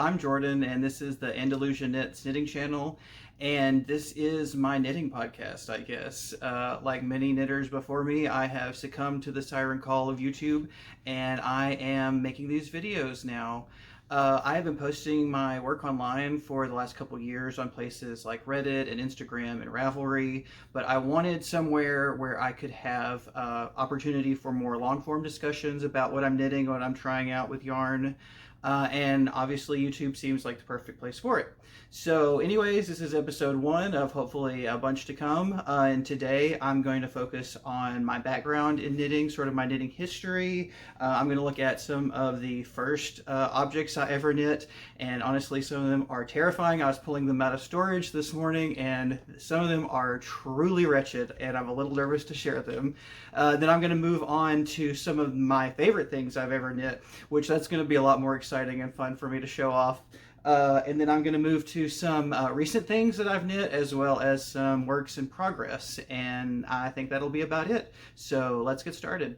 I'm Jordan, and this is the Andalusia Knitting channel, and this is my knitting podcast, I guess. Like many knitters before me, I have succumbed to the siren call of YouTube, and I am making these videos now. I have been posting my work online for the last couple years on places like Reddit and Instagram and Ravelry, but I wanted somewhere where I could have opportunity for more long form discussions about what I'm knitting, what I'm trying out with yarn. And obviously YouTube seems like the perfect place for it. So anyways, this is episode 1 of hopefully a bunch to come. And today I'm going to focus on my background in knitting, sort of my knitting history. I'm going to look at some of the first objects I ever knit. And honestly, some of them are terrifying. I was pulling them out of storage this morning and some of them are truly wretched and I'm a little nervous to share them. Then I'm going to move on to some of my favorite things I've ever knit, which that's going to be a lot more exciting and fun for me to show off. And then I'm going to move to some recent things that I've knit as well as some works in progress. And I think that'll be about it. So let's get started.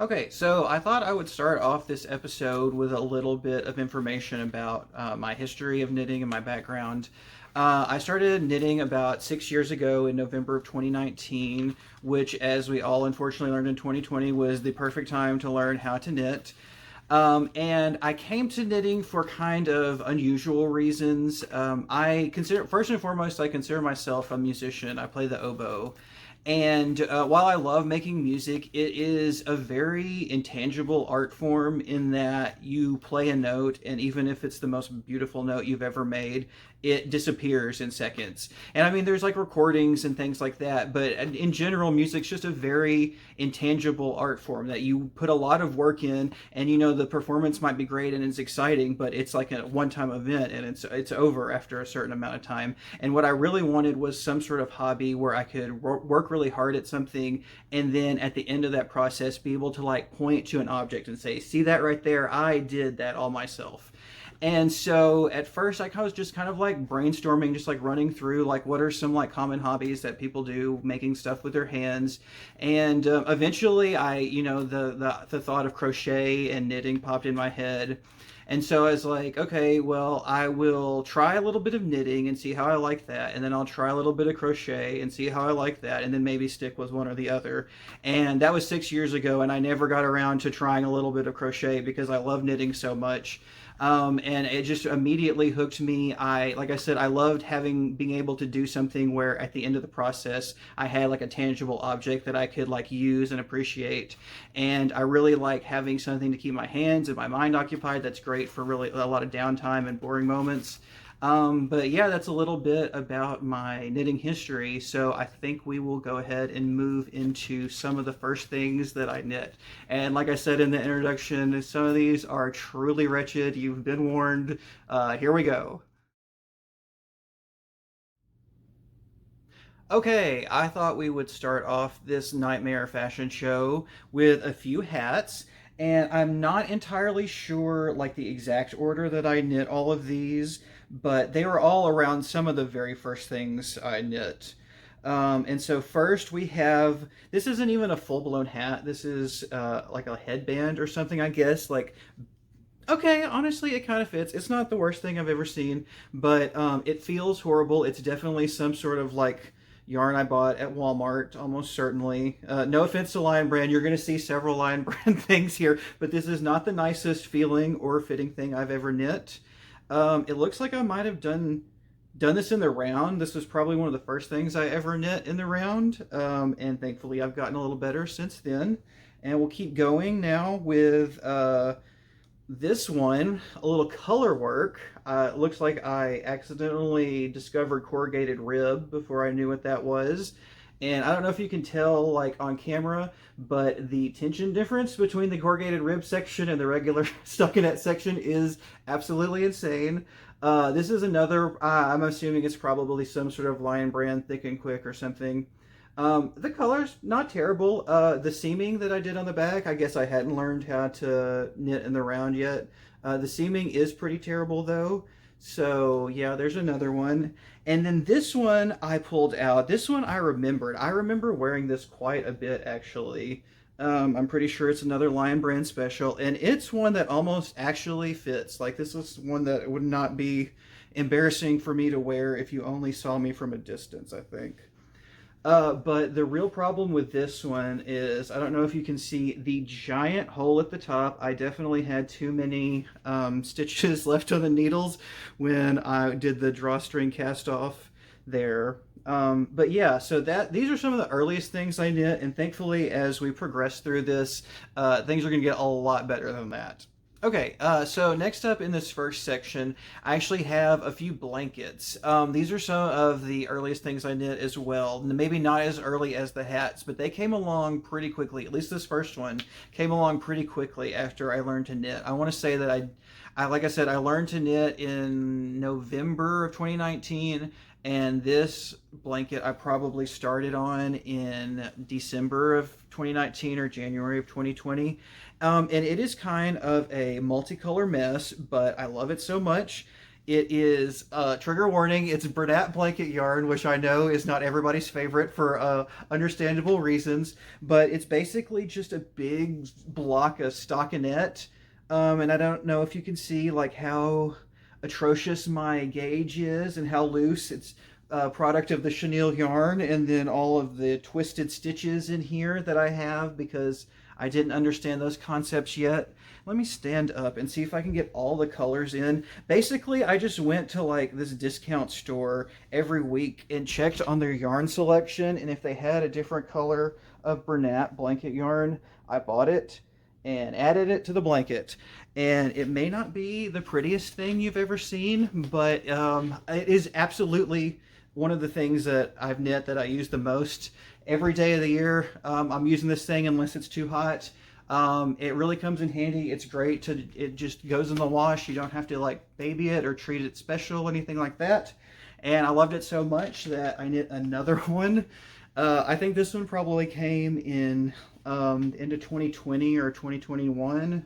Okay, so I thought I would start off this episode with a little bit of information about my history of knitting and my background. I started knitting about 6 years ago in November of 2019, which, as we all unfortunately learned in 2020, was the perfect time to learn how to knit. And I came to knitting for kind of unusual reasons. I consider, first and foremost, I consider myself a musician. I play the oboe. And while I love making music, it is a very intangible art form in that you play a note, and even if it's the most beautiful note you've ever made, it disappears in seconds. And I mean, there's like recordings and things like that, but in general, music's just a very intangible art form that you put a lot of work in, and you know the performance might be great and it's exciting, but it's like a one-time event and it's over after a certain amount of time. And what I really wanted was some sort of hobby where I could work really hard at something, and then at the end of that process be able to like point to an object and say, see that right there, I did that all myself. And so at first I was just kind of like brainstorming, just like running through like what are some like common hobbies that people do, making stuff with their hands. And eventually the thought of crochet and knitting popped in my head. And so I was like, okay, well, I will try a little bit of knitting and see how I like that. And then I'll try a little bit of crochet and see how I like that. And then maybe stick with one or the other. And that was 6 years ago. And I never got around to trying a little bit of crochet because I love knitting so much. And it just immediately hooked me. Like I said, I loved being able to do something where at the end of the process, I had like a tangible object that I could like use and appreciate. And I really like having something to keep my hands and my mind occupied. That's great for really a lot of downtime and boring moments. But yeah, that's a little bit about my knitting history. So I think we will go ahead and move into some of the first things that I knit. And like I said in the introduction, some of these are truly wretched. You've been warned. Here we go. Okay, I thought we would start off this nightmare fashion show with a few hats. And I'm not entirely sure like the exact order that I knit all of these, but they were all around some of the very first things I knit. And so first we have, this isn't even a full-blown hat. This is like a headband or something, I guess. Like, okay, honestly, it kind of fits. It's not the worst thing I've ever seen, but it feels horrible. It's definitely some sort of like yarn I bought at Walmart, almost certainly. No offense to Lion Brand, you're going to see several Lion Brand things here, but this is not the nicest feeling or fitting thing I've ever knit. It looks like I might have done this in the round. This was probably one of the first things I ever knit in the round, and thankfully I've gotten a little better since then. And we'll keep going now with this one, a little color work. It looks like I accidentally discovered corrugated rib before I knew what that was. And I don't know if you can tell like on camera, but the tension difference between the corrugated rib section and the regular stockinette section is absolutely insane. This is another, I'm assuming it's probably some sort of Lion Brand Thick and Quick or something. The color's not terrible. The seaming that I did on the back, I guess I hadn't learned how to knit in the round yet. The seaming is pretty terrible though. So yeah, there's another one. And then this one I pulled out. This one I remembered. I remember wearing this quite a bit actually. I'm pretty sure it's another Lion Brand special, and it's one that almost actually fits. Like, this is one that would not be embarrassing for me to wear if you only saw me from a distance, I think. But the real problem with this one is I don't know if you can see the giant hole at the top. I definitely had too many stitches left on the needles when I did the drawstring cast off there. But yeah, so that these are some of the earliest things I knit, and thankfully, as we progress through this, things are going to get a lot better than that. Okay, so next up in this first section, I actually have a few blankets. These are some of the earliest things I knit as well. Maybe not as early as the hats, but they came along pretty quickly. At least this first one came along pretty quickly after I learned to knit. I want to say that like I said, I learned to knit in November of 2019, and this blanket I probably started on in December of 2019 or January of 2020. And it is kind of a multicolor mess, but I love it so much. It is, trigger warning, it's Bernat blanket yarn, which I know is not everybody's favorite for understandable reasons, but it's basically just a big block of stockinette. And I don't know if you can see like how atrocious my gauge is and how loose. It's a product of the chenille yarn and then all of the twisted stitches in here that I have because I didn't understand those concepts yet. Let me stand up and see if I can get all the colors in. Basically, I just went to like this discount store every week and checked on their yarn selection, and if they had a different color of Bernat blanket yarn, I bought it and added it to the blanket. And it may not be the prettiest thing you've ever seen, but it is absolutely one of the things that I've knit that I use the most every day of the year. I'm using this thing unless it's too hot. It really comes in handy. It's great to, it just goes in the wash. You don't have to like baby it or treat it special, anything like that. And I loved it so much that I knit another one. I think this one probably came in into 2020 or 2021.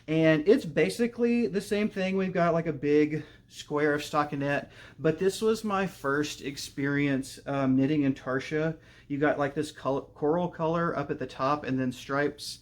And it's basically the same thing. We've got like a big square of stockinette, but this was my first experience knitting in Tarsia. You got like this coral color up at the top and then stripes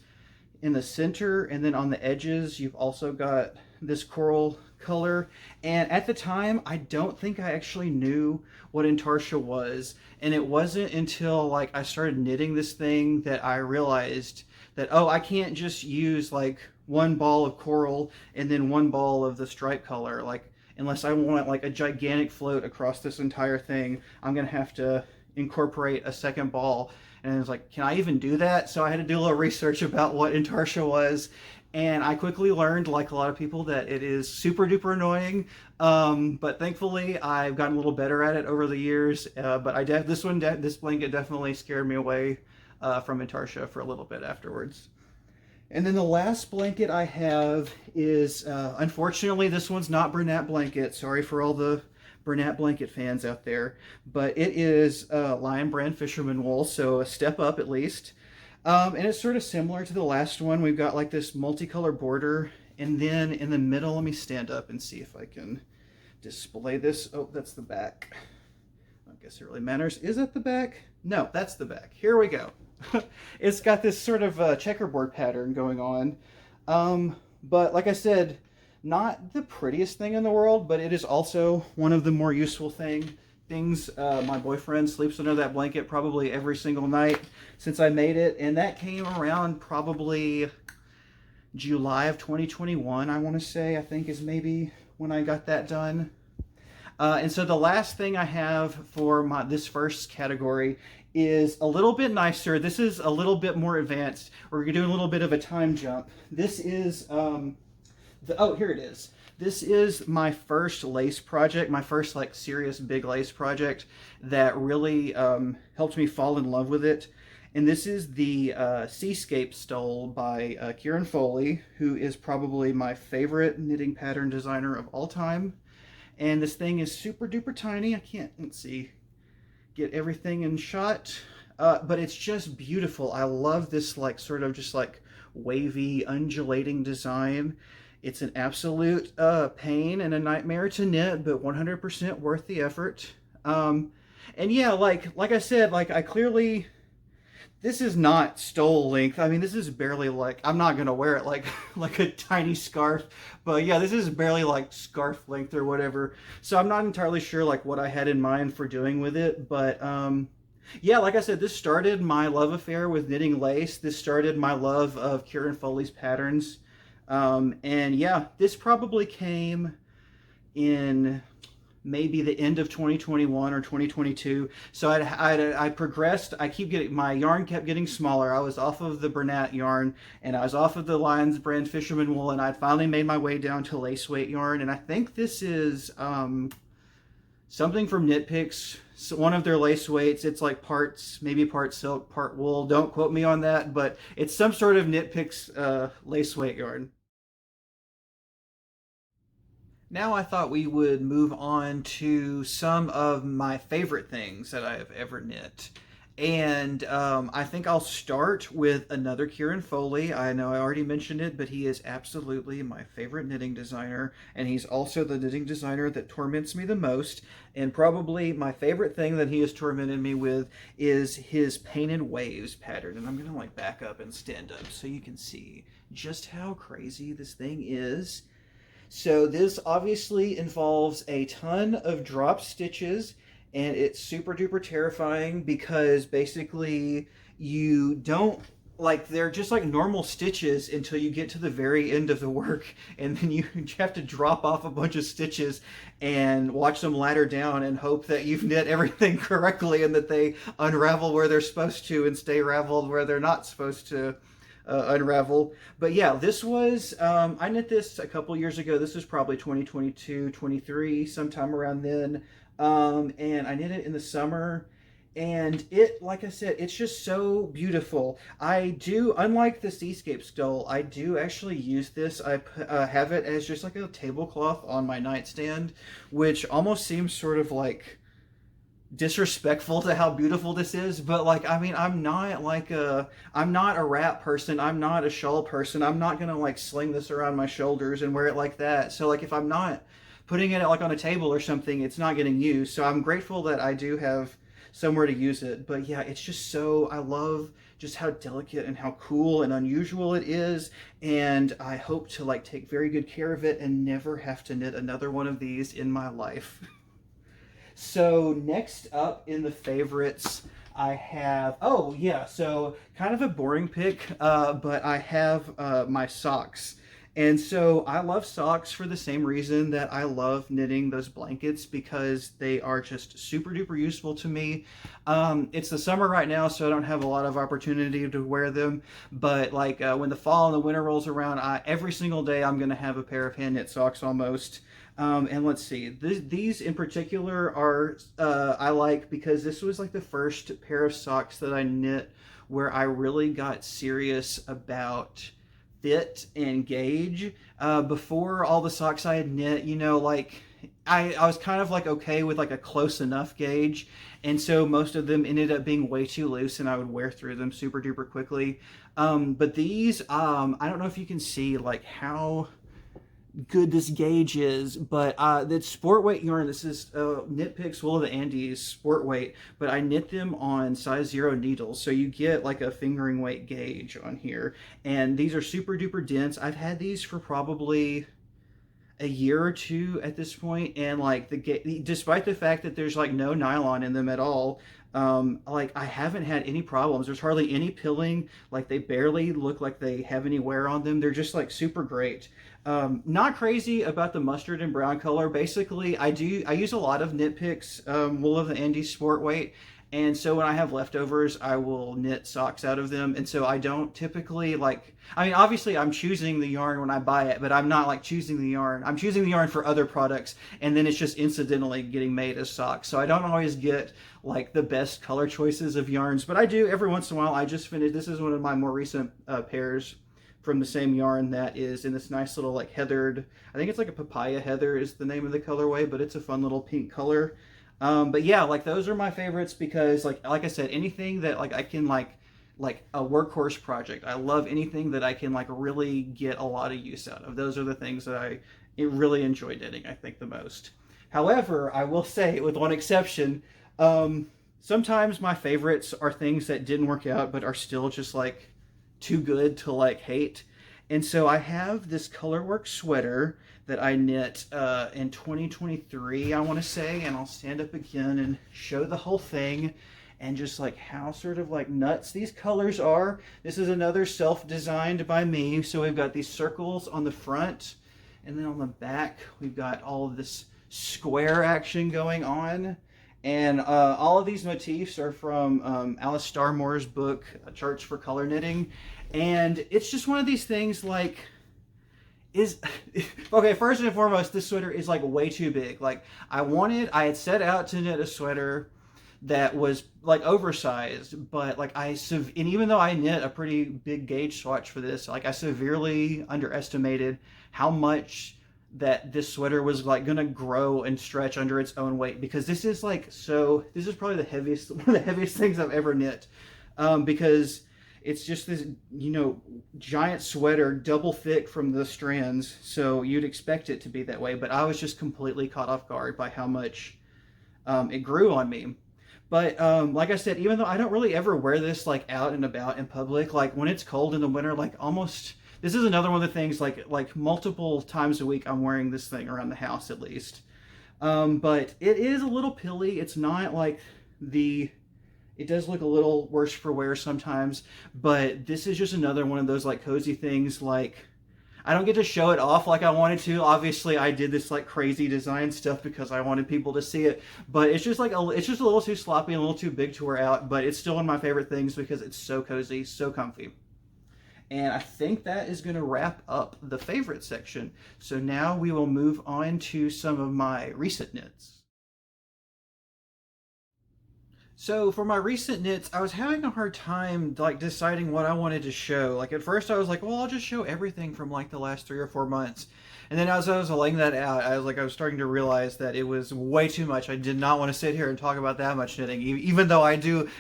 in the center, and then on the edges you've also got this coral color. And at the time I don't think I actually knew what intarsia was, and it wasn't until like I started knitting this thing that I realized that, oh, I can't just use like one ball of coral and then one ball of the stripe color. Like, unless I want like a gigantic float across this entire thing, I'm gonna have to incorporate a second ball. And it's like, can I even do that? So I had to do a little research about what intarsia was, and I quickly learned, like a lot of people, that it is super duper annoying. But thankfully, I've gotten a little better at it over the years. But this blanket definitely scared me away from intarsia for a little bit afterwards. And then the last blanket I have is, unfortunately, this one's not Bernat blanket. Sorry for all the Bernat blanket fans out there, but it is Lion Brand Fisherman wool, so a step up at least. And it's sort of similar to the last one. We've got like this multicolor border, and then in the middle, let me stand up and see if I can display this. Oh, that's the back. I guess it really matters. Is that the back? No, that's the back. Here we go. It's got this sort of checkerboard pattern going on. But like I said, not the prettiest thing in the world, but it is also one of the more useful things. My boyfriend sleeps under that blanket probably every single night since I made it, and that came around probably July of 2021, I want to say, I think is maybe when I got that done. And so the last thing I have for this first category is a little bit nicer. This is a little bit more advanced. We're doing a little bit of a time jump. This is, oh, here it is. This is my first lace project, my first like serious big lace project that really helped me fall in love with it. And this is the Seascape Stole by Kieran Foley, who is probably my favorite knitting pattern designer of all time. And this thing is super duper tiny. I can't, let's see, get everything in shot, but it's just beautiful. I love this like sort of just like wavy undulating design. It's an absolute pain and a nightmare to knit, but 100% worth the effort. And yeah, like I said, like I clearly, This is not stole length. I mean, this is barely like, I'm not gonna wear it like like a tiny scarf, but yeah, this is barely like scarf length or whatever. So I'm not entirely sure like what I had in mind for doing with it, but yeah, like I said, this started my love affair with knitting lace. This started my love of Kieran Foley's patterns. And yeah, this probably came in maybe the end of 2021 or 2022. So I progressed. I keep getting, my yarn kept getting smaller. I was off of the Bernat yarn and I was off of the Lions brand Fisherman wool, and I'd finally made my way down to lace weight yarn. And I think this is something from Knit Picks. So one of their lace weights. It's like parts, maybe part silk, part wool. Don't quote me on that, but it's some sort of Knit Picks lace weight yarn. Now I thought we would move on to some of my favorite things that I have ever knit. And I think I'll start with another Kieran Foley. I know I already mentioned it, but he is absolutely my favorite knitting designer. And he's also the knitting designer that torments me the most. And probably my favorite thing that he has tormented me with is his painted waves pattern. And I'm going to like back up and stand up so you can see just how crazy this thing is. So this obviously involves a ton of drop stitches, and it's super duper terrifying because basically you don't, like, they're just like normal stitches until you get to the very end of the work, and then you have to drop off a bunch of stitches and watch them ladder down and hope that you've knit everything correctly and that they unravel where they're supposed to and stay raveled where they're not supposed to unravel. But yeah, this was, I knit this a couple years ago. This was probably 2022, 23, sometime around then. And I knit it in the summer. And it, like I said, it's just so beautiful. I do, unlike the Seascape stole, I do actually use this. I have it as just like a tablecloth on my nightstand, which almost seems sort of like disrespectful to how beautiful this is, but like, I mean, I'm not a wrap person, I'm not a shawl person, I'm not gonna like sling this around my shoulders and wear it like that. So like, if I'm not putting it like on a table or something, it's not getting used. So I'm grateful that I do have somewhere to use it. But yeah, it's just so, I love just how delicate and how cool and unusual it is, and I hope to like take very good care of it and never have to knit another one of these in my life. So next up in the favorites, I have, oh yeah, so kind of a boring pick, but I have my socks. And so I love socks for the same reason that I love knitting those blankets, because they are just super duper useful to me. It's the summer right now, so I don't have a lot of opportunity to wear them. But like when the fall and the winter rolls around, every single day I'm going to have a pair of hand knit socks almost. And let's see, these in particular are, I like because this was like the first pair of socks that I knit where I really got serious about fit and gauge. Before, all the socks I had knit, you know, like I was kind of like okay with like a close enough gauge. And so most of them ended up being way too loose and I would wear through them super duper quickly. But these, I don't know if you can see like how good this gauge is, but that's sport weight yarn. This is Knit Picks Wool of the Andes sport weight, but I knit them on size 0 needles, so you get like a fingering weight gauge on here, and these are super duper dense. I've had these for probably a year or two at this point, and like despite the fact that there's like no nylon in them at all, like I haven't had any problems. There's hardly any pilling. Like they barely look like they have any wear on them. They're just like super great. Not crazy about the mustard and brown color. Basically, I use a lot of Knit Picks wool of the Andes sport weight, and so when I have leftovers, I will knit socks out of them. And so I don't typically like, I mean, obviously I'm choosing the yarn when I buy it, but I'm not like choosing the yarn. I'm choosing the yarn for other products, and then it's just incidentally getting made as socks. So I don't always get like the best color choices of yarns, but I do every once in a while. I just finished, this is one of my more recent pairs from the same yarn that is in this nice little like heathered, I think it's like a papaya heather is the name of the colorway, but it's a fun little pink color. But yeah, like those are my favorites because like I said, anything that like I can like a workhorse project. I love anything that I can like really get a lot of use out of. Those are the things that I really enjoy knitting, I think, the most. However, I will say with one exception, um, sometimes my favorites are things that didn't work out but are still just like too good to like hate. And so I have this colorwork sweater that I knit in 2023, I want to say, and I'll stand up again and show the whole thing and just like how sort of like nuts these colors are. This is another self-designed by me. So we've got these circles on the front, and then on the back we've got all of this square action going on. And all of these motifs are from Alice Starmore's book, Charts for Color Knitting. And it's just one of these things like, is okay, first and foremost, this sweater is like way too big. Like I had set out to knit a sweater that was like oversized, but like and even though I knit a pretty big gauge swatch for this, like I severely underestimated how much that this sweater was like gonna grow and stretch under its own weight, because this is probably the heaviest one of the heaviest things I've ever knit, because it's just this, giant sweater, double thick from the strands, so you'd expect it to be that way, but I was just completely caught off guard by how much it grew on me. But like I said, even though I don't really ever wear this like out and about in public, like when it's cold in the winter, like almost, this is another one of the things like multiple times a week I'm wearing this thing around the house at least. But it is a little pilly. It's not like it does look a little worse for wear sometimes, but this is just another one of those like cozy things. Like I don't get to show it off like I wanted to. Obviously, I did this like crazy design stuff because I wanted people to see it, but it's just it's just a little too sloppy and a little too big to wear out, but it's still one of my favorite things because it's so cozy, so comfy. And I think that is going to wrap up the favorite section. So now we will move on to some of my recent knits. So for my recent knits, I was having a hard time like deciding what I wanted to show. Like at first I was like, well, I'll just show everything from like the last 3 or 4 months. And then as I was laying that out, I was starting to realize that it was way too much. I did not want to sit here and talk about that much knitting. Even though I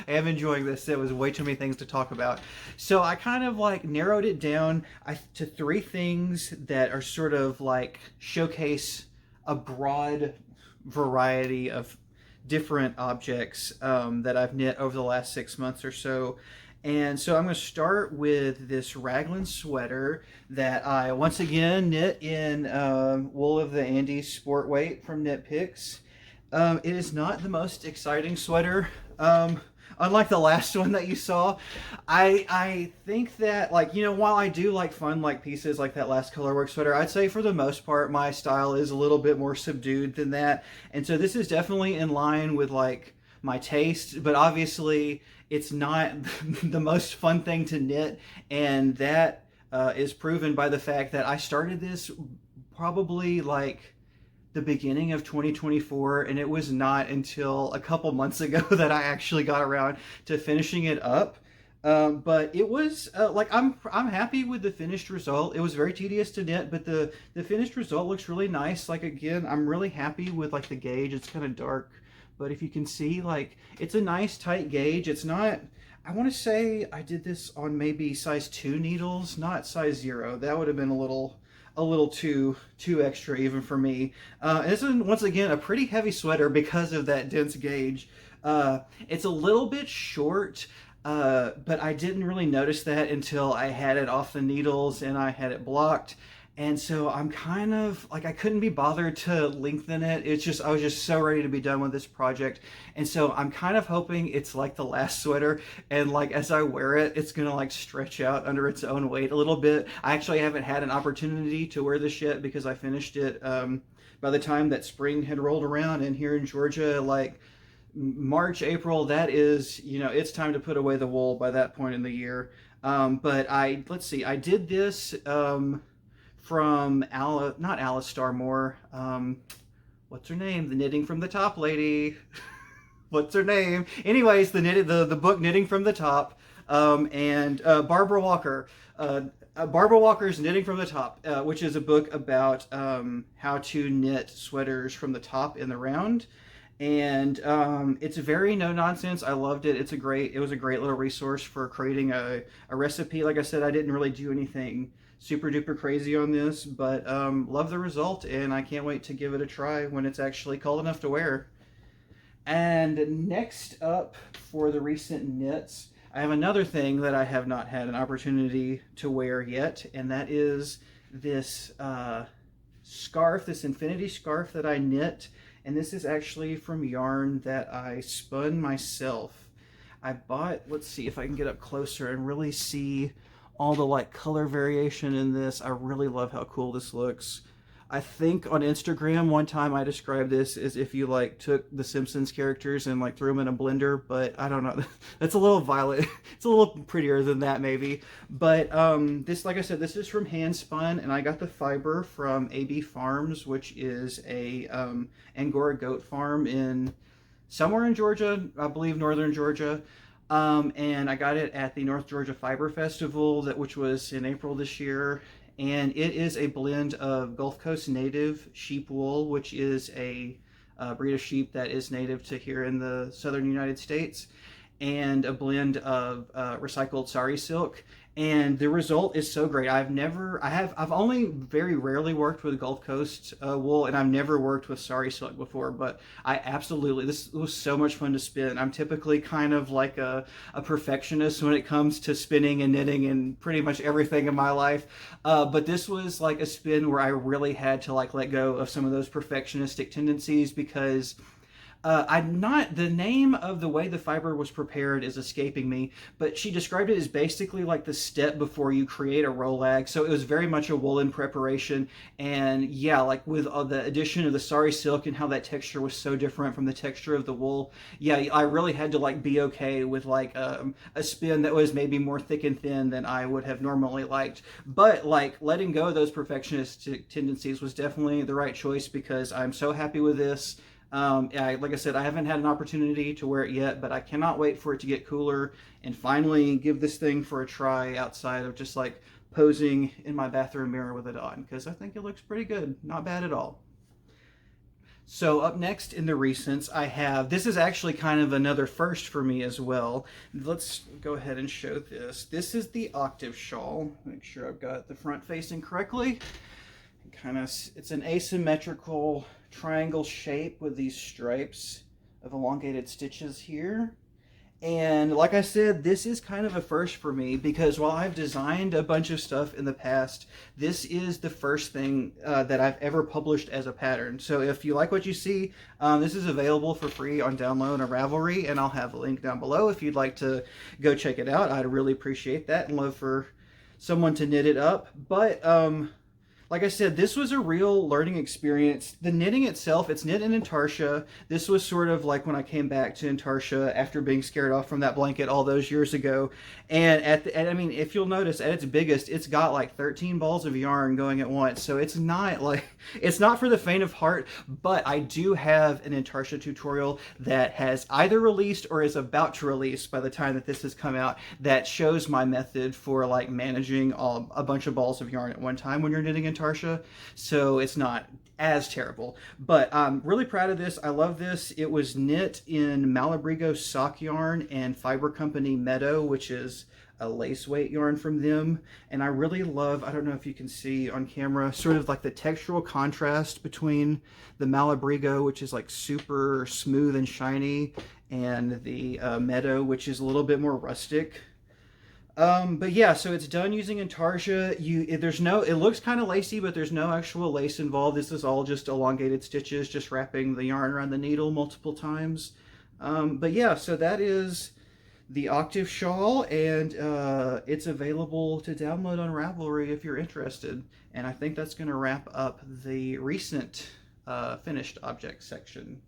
am enjoying this, it was way too many things to talk about. So I kind of like narrowed it down to 3 things that are sort of like showcase a broad variety of different objects that I've knit over the last 6 months or so. And so I'm going to start with this raglan sweater that I once again knit in wool of the Andes sport weight from Knit Picks. It is not the most exciting sweater. Unlike the last one that you saw, I think that, like, while I do like fun like pieces like that last colorwork sweater, I'd say for the most part my style is a little bit more subdued than that. And so this is definitely in line with like my taste, but obviously it's not the most fun thing to knit, and that is proven by the fact that I started this probably like the beginning of 2024, and it was not until a couple months ago that I actually got around to finishing it up. But it was like I'm happy with the finished result. It was very tedious to knit, but the finished result looks really nice. Like again, I'm really happy with like the gauge. It's kind of dark, but if you can see, like it's a nice tight gauge. It's not, I want to say I did this on maybe size 2 needles, not size 0. That would have been a little too extra even for me. And this is once again a pretty heavy sweater because of that dense gauge. It's a little bit short, but I didn't really notice that until I had it off the needles and I had it blocked. And so I'm kind of like, I couldn't be bothered to lengthen it. I was just so ready to be done with this project. And so I'm kind of hoping it's like the last sweater, and like as I wear it, it's gonna like stretch out under its own weight a little bit. I actually haven't had an opportunity to wear this yet because I finished it by the time that spring had rolled around. And here in Georgia, like March, April, that is, it's time to put away the wool by that point in the year. But let's see, I did this from not Alice Starmore. What's her name? The Knitting from the Top lady. What's her name? Anyways, the book Knitting from the Top, and Barbara Walker. Barbara Walker's Knitting from the Top, which is a book about how to knit sweaters from the top and the round. And it's very no nonsense. I loved it. It was a great little resource for creating a recipe. Like I said, I didn't really do anything super duper crazy on this, but love the result, and I can't wait to give it a try when it's actually cold enough to wear. And next up for the recent knits, I have another thing that I have not had an opportunity to wear yet, and that is this scarf, this infinity scarf that I knit. And this is actually from yarn that I spun myself. I bought, let's see if I can get up closer and really see all the like color variation in this. I really love how cool this looks. I think on Instagram one time I described this as if you like took the Simpsons characters and like threw them in a blender, but I don't know. That's a little violent. It's a little prettier than that maybe. But this, like I said, this is from Handspun, and I got the fiber from AB Farms, which is a Angora goat farm in somewhere in Georgia, I believe northern Georgia. And I got it at the North Georgia Fiber Festival, which was in April this year. And it is a blend of Gulf Coast native sheep wool, which is a breed of sheep that is native to here in the southern United States, and a blend of recycled sari silk. And the result is so great. I've only very rarely worked with Gulf Coast wool, and I've never worked with sari silk before, but this was so much fun to spin. I'm typically kind of like a perfectionist when it comes to spinning and knitting and pretty much everything in my life. But this was like a spin where I really had to like let go of some of those perfectionistic tendencies, because I'm not, the name of the way the fiber was prepared is escaping me, but she described it as basically like the step before you create a rolag. So it was very much a woolen preparation. And yeah, like with the addition of the sari silk and how that texture was so different from the texture of the wool. Yeah, I really had to like be okay with like a spin that was maybe more thick and thin than I would have normally liked. But like letting go of those perfectionist tendencies was definitely the right choice, because I'm so happy with this. Like I said, I haven't had an opportunity to wear it yet, but I cannot wait for it to get cooler and finally give this thing for a try outside of just like posing in my bathroom mirror with it on, because I think it looks pretty good. Not bad at all. So up next in the recents, this is actually kind of another first for me as well. Let's go ahead and show this. This is the Octave shawl. Make sure I've got the front facing correctly. It's an asymmetrical triangle shape with these stripes of elongated stitches here. And like I said, this is kind of a first for me, because while I've designed a bunch of stuff in the past, this is the first thing that I've ever published as a pattern. So if you like what you see, this is available for free on download on Ravelry, and I'll have a link down below if you'd like to go check it out. I'd really appreciate that and love for someone to knit it up. But like I said, this was a real learning experience. The knitting itself, it's knit in Intarsia. This was sort of like when I came back to Intarsia after being scared off from that blanket all those years ago. And I mean, if you'll notice, at its biggest, it's got like 13 balls of yarn going at once. So it's not for the faint of heart, but I do have an Intarsia tutorial that has either released or is about to release by the time that this has come out, that shows my method for like managing a bunch of balls of yarn at one time when you're knitting Intarsia. So it's not as terrible, but I'm really proud of this. I love this. It was knit in Malabrigo sock yarn and Fiber Company Meadow, which is a lace weight yarn from them. And I really love, I don't know if you can see on camera, sort of like the textural contrast between the Malabrigo, which is like super smooth and shiny, and the Meadow, which is a little bit more rustic. But yeah, so it's done using Intarsia. It looks kind of lacy, but there's no actual lace involved. This is all just elongated stitches, just wrapping the yarn around the needle multiple times. But yeah, so that is the Octave shawl, and it's available to download on Ravelry if you're interested. And I think that's going to wrap up the recent finished objects section.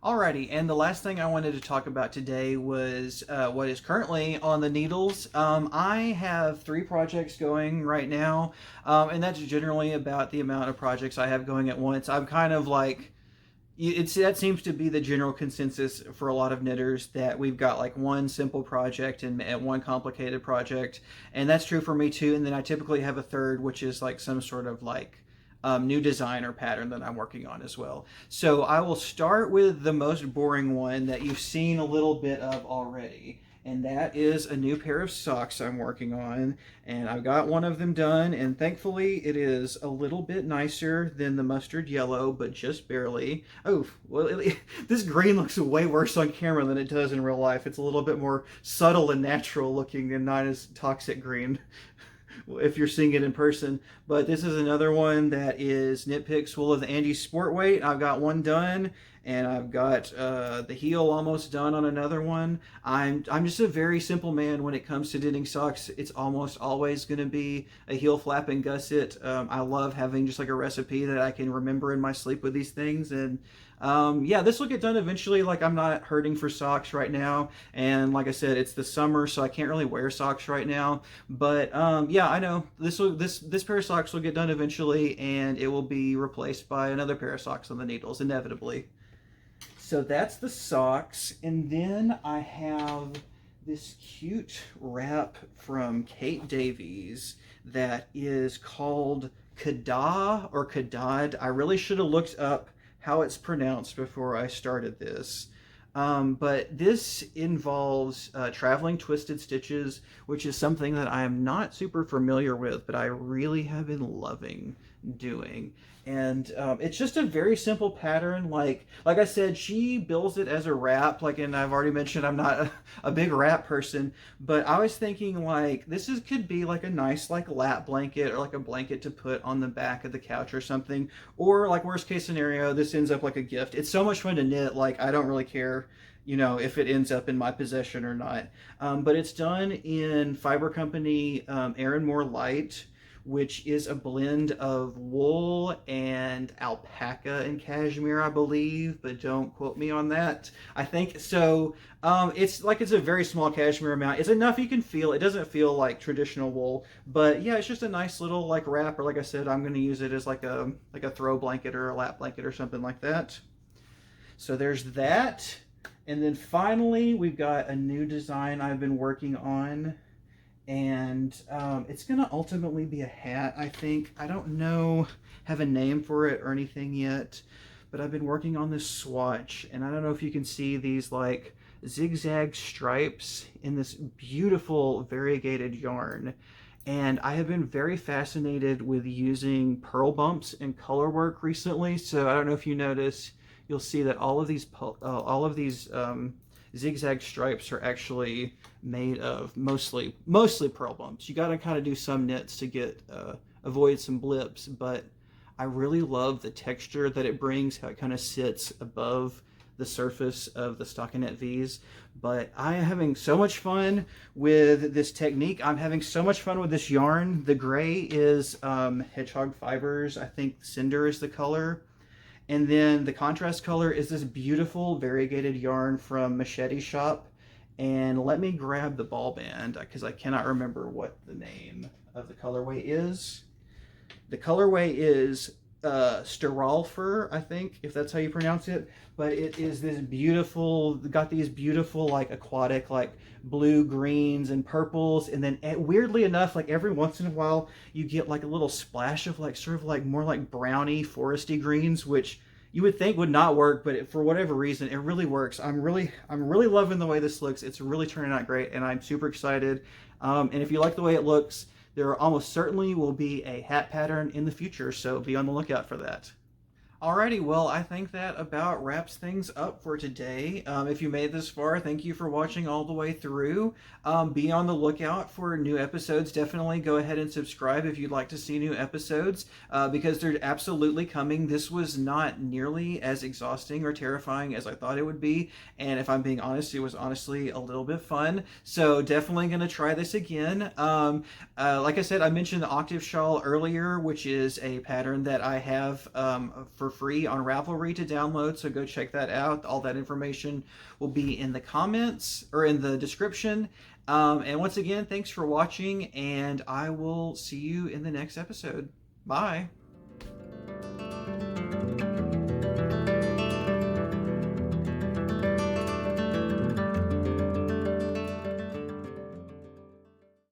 Alrighty, and the last thing I wanted to talk about today was what is currently on the needles. I have 3 projects going right now, and that's generally about the amount of projects I have going at once. I'm kind of like, that seems to be the general consensus for a lot of knitters, that we've got like one simple project and one complicated project, and that's true for me too. And then I typically have a third, which is like some sort of like new design or pattern that I'm working on as well. So I will start with the most boring one that you've seen a little bit of already, and that is a new pair of socks I'm working on. And I've got one of them done, and thankfully it is a little bit nicer than the mustard yellow, but just barely. Oh, well, this green looks way worse on camera than it does in real life. It's a little bit more subtle and natural looking and not as toxic green if you're seeing it in person. But this is another one that is Nitpick Wool of the Andes Sport Weight. I've got one done, and I've got the heel almost done on another one. I'm just a very simple man when it comes to knitting socks. It's almost always going to be a heel flap and gusset. I love having just like a recipe that I can remember in my sleep with these things. And yeah, this will get done eventually. Like, I'm not hurting for socks right now, and like I said, it's the summer, so I can't really wear socks right now. But yeah, I know this pair of socks will get done eventually, and it will be replaced by another pair of socks on the needles inevitably. So that's the socks, and then I have this cute wrap from Kate Davies that is called Kada or Kadad. I really should have looked up how it's pronounced before I started this. But this involves traveling twisted stitches, which is something that I am not super familiar with, but I really have been loving doing. And it's just a very simple pattern. Like I said, she bills it as a wrap. And I've already mentioned I'm not a big wrap person, but I was thinking like could be like a nice like lap blanket or like a blanket to put on the back of the couch or something. Or like worst case scenario, this ends up like a gift. It's so much fun to knit. Like, I don't really care, if it ends up in my possession or not. But it's done in Fiber Company Aaron Moore Light, which is a blend of wool and alpaca and cashmere, I believe, but don't quote me on that. I think so. It's a very small cashmere amount. It's enough you can feel. It doesn't feel like traditional wool, but yeah, it's just a nice little like wrap. Or like I said, I'm going to use it as like a throw blanket or a lap blanket or something like that. So there's that. And then finally, we've got a new design I've been working on, and it's going to ultimately be a hat, I think. I don't have a name for it or anything yet, but I've been working on this swatch, and I don't know if you can see these like zigzag stripes in this beautiful variegated yarn. And I have been very fascinated with using pearl bumps in color work recently. So I don't know if you notice, you'll see that all of these zigzag stripes are actually made of mostly pearl bumps. You got to kind of do some knits to get avoid some blips, but I really love the texture that it brings, how it kind of sits above the surface of the stockinette V's. But I am having so much fun with this technique. I'm having so much fun with this yarn. The gray is Hedgehog Fibers. I think Cinder is the color. And then the contrast color is this beautiful variegated yarn from Machete Shop. And let me grab the ball band because I cannot remember what the name of the colorway is. The colorway is Steralfer, I think, if that's how you pronounce it. But it is this beautiful, got these beautiful like aquatic like blue, greens, and purples. And then weirdly enough, like every once in a while, you get like a little splash of like sort of like more like browny, foresty greens, which you would think would not work, but for whatever reason, it really works. I'm really loving the way this looks. It's really turning out great, and I'm super excited. And if you like the way it looks, there almost certainly will be a hat pattern in the future, so be on the lookout for that. Alrighty, well, I think that about wraps things up for today. If you made this far, thank you for watching all the way through. Be on the lookout for new episodes. Definitely go ahead and subscribe if you'd like to see new episodes, because they're absolutely coming. This was not nearly as exhausting or terrifying as I thought it would be, and if I'm being honest, it was honestly a little bit fun. So definitely going to try this again. Like I said, I mentioned the Octave Shawl earlier, which is a pattern that I have for free on Ravelry to download, so go check that out. All that information will be in the comments or in the description. And once again, thanks for watching, and I will see you in the next episode. Bye.